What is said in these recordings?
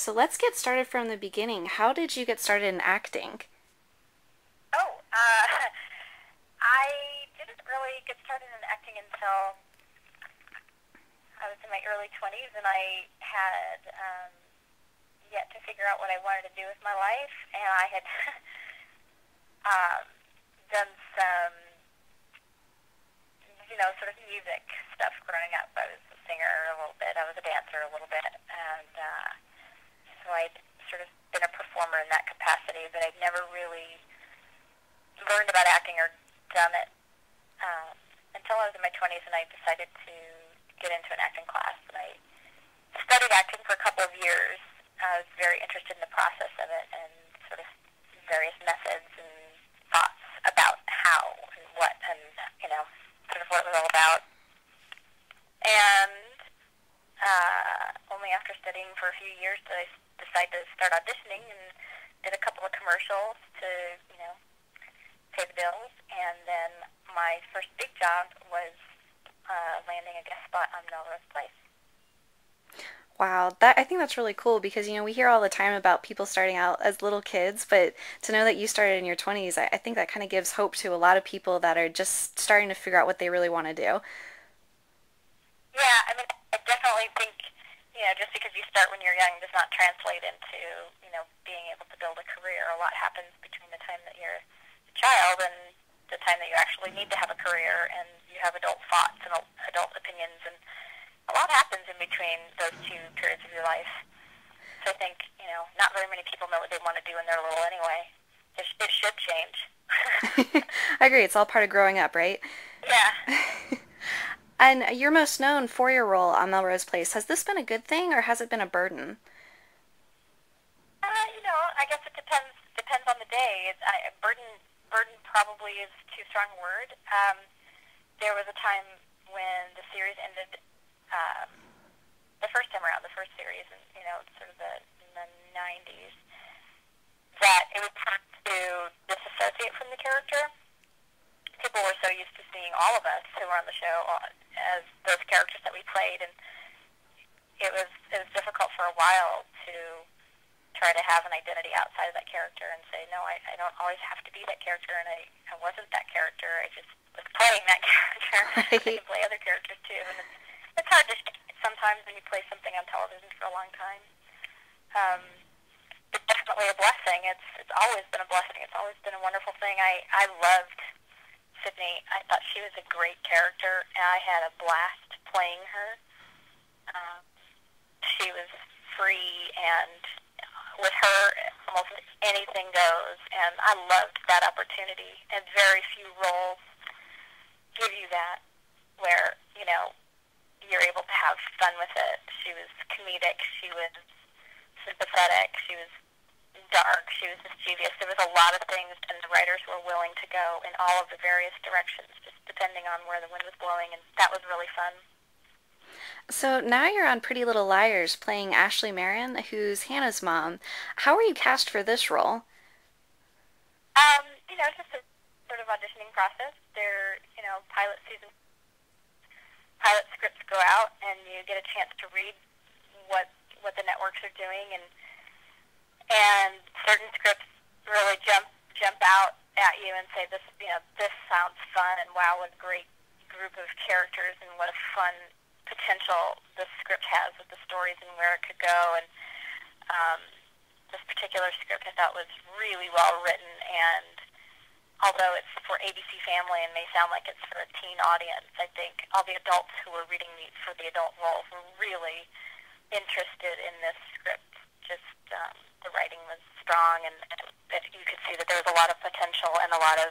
so let's get started from the beginning. How did you get started in acting? Oh, I didn't really get started in acting until I was in my early 20s, and I had yet to figure out what I wanted to do with my life, and I had um, done some, sort of music stuff growing up. I was a singer a little bit, I was a dancer a little bit, and so I'd sort of been a performer in that capacity, but I'd never really learned about acting or done it until I was in my 20s, and I decided to get into an acting class. And I studied acting for a couple of years. I was very interested in the process of it and sort of various methods and thoughts about how and what and, sort of what it was all about. And only after studying for a few years did I decide to start auditioning, and did a couple of commercials to, pay the bills. And then my first big job was landing a guest spot on Melrose Place. Wow, that I think that's really cool because we hear all the time about people starting out as little kids, but to know that you started in your 20s, I think that kind of gives hope to a lot of people that are just starting to figure out what they really want to do. Yeah, I mean, I definitely think, just because you start when you're young does not translate into, being able to build a career. A lot happens between the time that you're a child and the time that you actually need to have a career, and you have adult thoughts and adult opinions, and a lot happens in between those two periods of your life. So I think, not very many people know what they want to do when they're little anyway. It should change. I agree, it's all part of growing up, right? Yeah. And you're most known for your role on Melrose Place. Has this been a good thing or has it been a burden? I guess it depends on the day. Burden probably is too strong a word. There was a time when the series ended, the first time around, the first series, and sort of in the 90s, that it was hard to disassociate from the character. People were so used to seeing all of us who were on the show as those characters that we played, and it was difficult for a while to try to have an identity outside of that character and say, no, I don't always have to be that character, and I wasn't that character, I just was playing that character. I Right. can play other characters too, and it's hard to shake it sometimes when you play something on television for a long time. Um, it's definitely a blessing. It's always been a blessing. It's always been a wonderful thing. I loved Sydney. I thought she was a great character, and I had a blast playing her. Um, she was free, and with her, almost anything goes, and I loved that opportunity. And very few roles give you that, where, you're able to have fun with it. She was comedic, she was sympathetic, she was dark, she was mischievous. There was a lot of things, and the writers were willing to go in all of the various directions, just depending on where the wind was blowing, and that was really fun. So now you're on Pretty Little Liars playing Ashley Marion, who's Hannah's mom. How were you cast for this role? Just a sort of auditioning process. There, pilot scripts go out, and you get a chance to read what the networks are doing, and certain scripts really jump out at you and say, this sounds fun, and wow, what a great group of characters, and what a fun potential this script has with the stories and where it could go. And this particular script I thought was really well written, and although it's for ABC Family and may sound like it's for a teen audience, I think all the adults who were reading for the adult roles were really interested in this script. Just the writing was strong, and you could see that there was a lot of potential and a lot of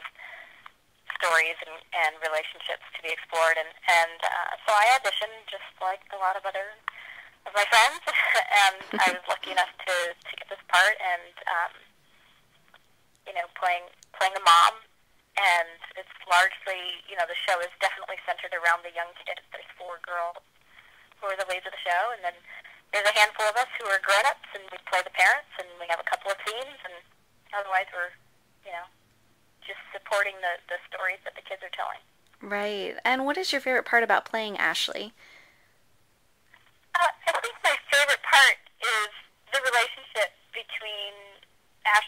stories and relationships to be explored. And so I auditioned just like a lot of other of my friends, and I was lucky enough to get this part, and playing a mom. And it's largely, the show is definitely centered around the young kids. There's 4 girls who are the leads of the show, and then there's a handful of us who are grown-ups, and we play the parents, and we have a couple of teams, and otherwise we're, just supporting the stories that the kids are telling. Right. And what is your favorite part about playing Ashley? I think my favorite part is the relationship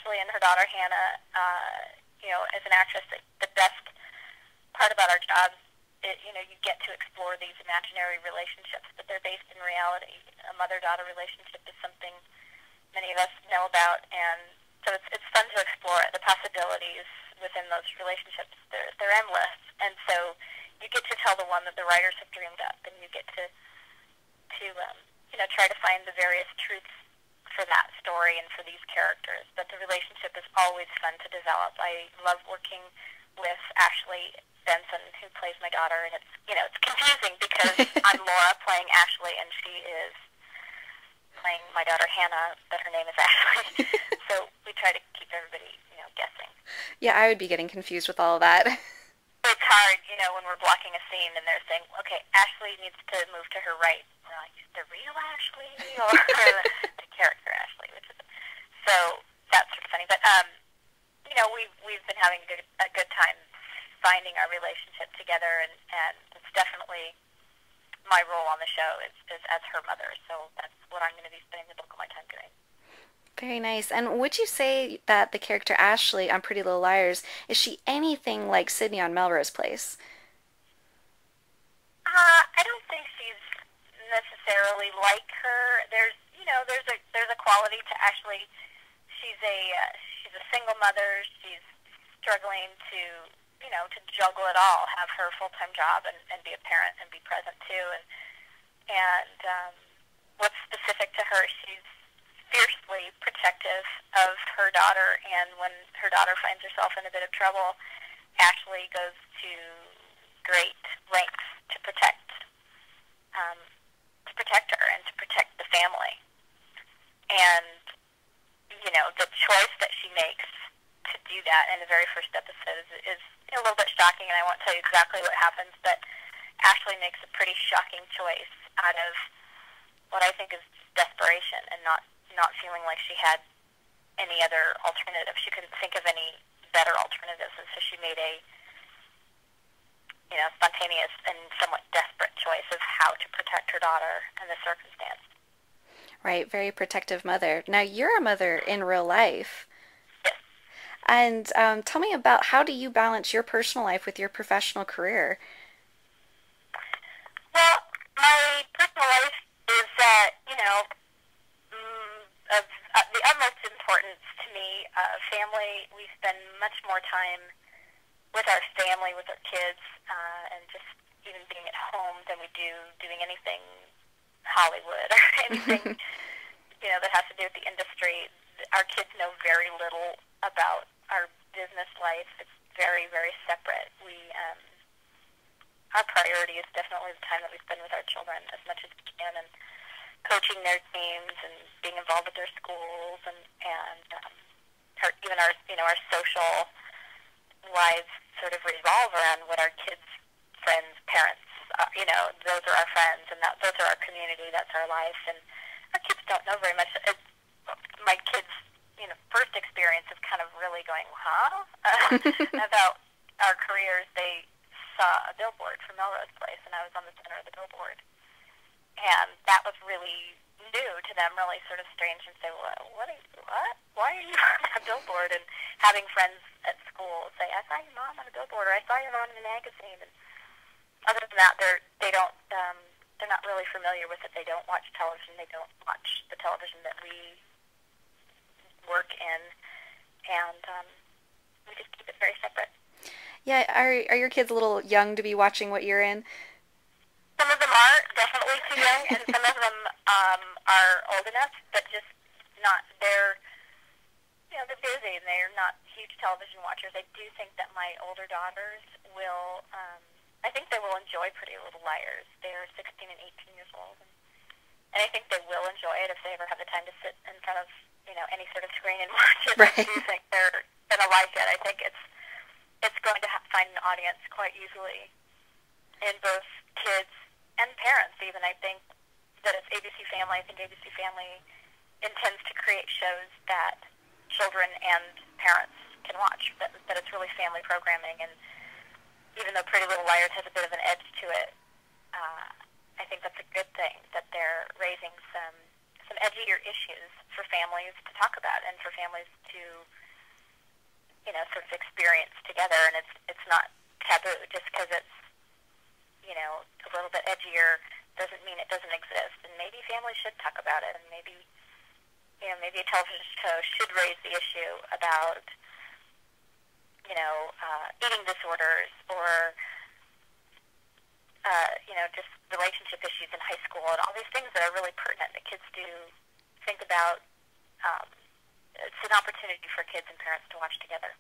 Ashley and her daughter Hannah, as an actress, the best part about our jobs, you get to explore these imaginary relationships, but they're based in reality. A mother-daughter relationship is something many of us know about, and so it's fun to explore it. The possibilities within those relationships, they're endless, and so you get to tell the one that the writers have dreamed up, and you get to try to find the various truths for that story and for these characters. But the relationship is always fun to develop. I love working with Ashley Benson, who plays my daughter, and it's confusing because I'm Laura playing Ashley, and she is playing my daughter Hannah, but her name is Ashley. So we try to keep everybody, guessing. Yeah, I would be getting confused with all of that. It's hard, when we're blocking a scene and they're saying, okay, Ashley needs to move to her right. We're like, the real Ashley or the character Ashley, so that's sort of funny. But we've been having a good time finding our relationship together, and it's definitely my role on the show is as her mother. So that's what I'm going to be spending the bulk of my time doing. Very nice. And would you say that the character Ashley on Pretty Little Liars, is she anything like Sydney on Melrose Place? I don't think she's necessarily like her. There's a quality to Ashley. She's a single mother. She's struggling to juggle it all, have her full-time job and be a parent and be present too. And what's specific to her, she's fiercely protective of her daughter, and when her daughter finds herself in a bit of trouble, Ashley goes to great lengths to protect her and to protect the family. And the choice that she makes to do that in the very first episode is a little bit shocking, and I won't tell you exactly what happens, but Ashley makes a pretty shocking choice out of what I think is desperation and not feeling like she had any other alternative. She couldn't think of any better alternatives, and so she made a spontaneous and somewhat desperate choice of how to protect her daughter in this circumstance. Right, very protective mother. Now, you're a mother in real life. Yes. And tell me about, how do you balance your personal life with your professional career? Well, my personal life is, of the utmost importance to me. Family, we spend much more time with our family, with our kids, and just even being at home than we do doing anything Hollywood or anything, that has to do with the industry. Our kids know very little about our business life. It's very, very separate. Our priority is definitely the time that we spend with our children as much as we can, and coaching their teams and being involved with their schools, and even our social lives sort of revolve around what our kids' friends, parents, those are our friends, and those are our community, that's our life, and our kids don't know very much. My kids, first experience of kind of really going, huh, about our careers, they saw a billboard for Melrose Place, and I was on the center of the billboard, and that was really new to them, really sort of strange, and say, what? Why are you on a billboard? And having friends at school say, I saw your mom on a billboard, or I saw your mom in a magazine. And other than that, they're not really familiar with it. They don't watch television. They don't watch the television that we work in, and we just keep it very separate. Yeah, are your kids a little young to be watching what you're in? Some of them are definitely too young, and some of them are old enough, but just not. They're busy, and they're not huge television watchers. I do think that my older daughters will. I think they will enjoy Pretty Little Liars. They're 16 and 18 years old, and I think they will enjoy it if they ever have the time to sit in front of any sort of screen and watch it. Right. I do think they're gonna like it. I think it's going to find an audience quite easily in both kids and parents even. I think that it's ABC Family. I think ABC Family intends to create shows that children and parents can watch, that it's really family programming. And even though Pretty Little Liars has a bit of an edge to it, I think that's a good thing, that they're raising some some edgier issues for families to talk about and for families to, sort of experience together. And it's not taboo just because it's, a little bit edgier doesn't mean it doesn't exist. And maybe families should talk about it, and maybe maybe a television show should raise the issue about, eating disorders or, just relationship issues in high school and all these things that are really pertinent that kids do think about. It's an opportunity for kids and parents to watch together.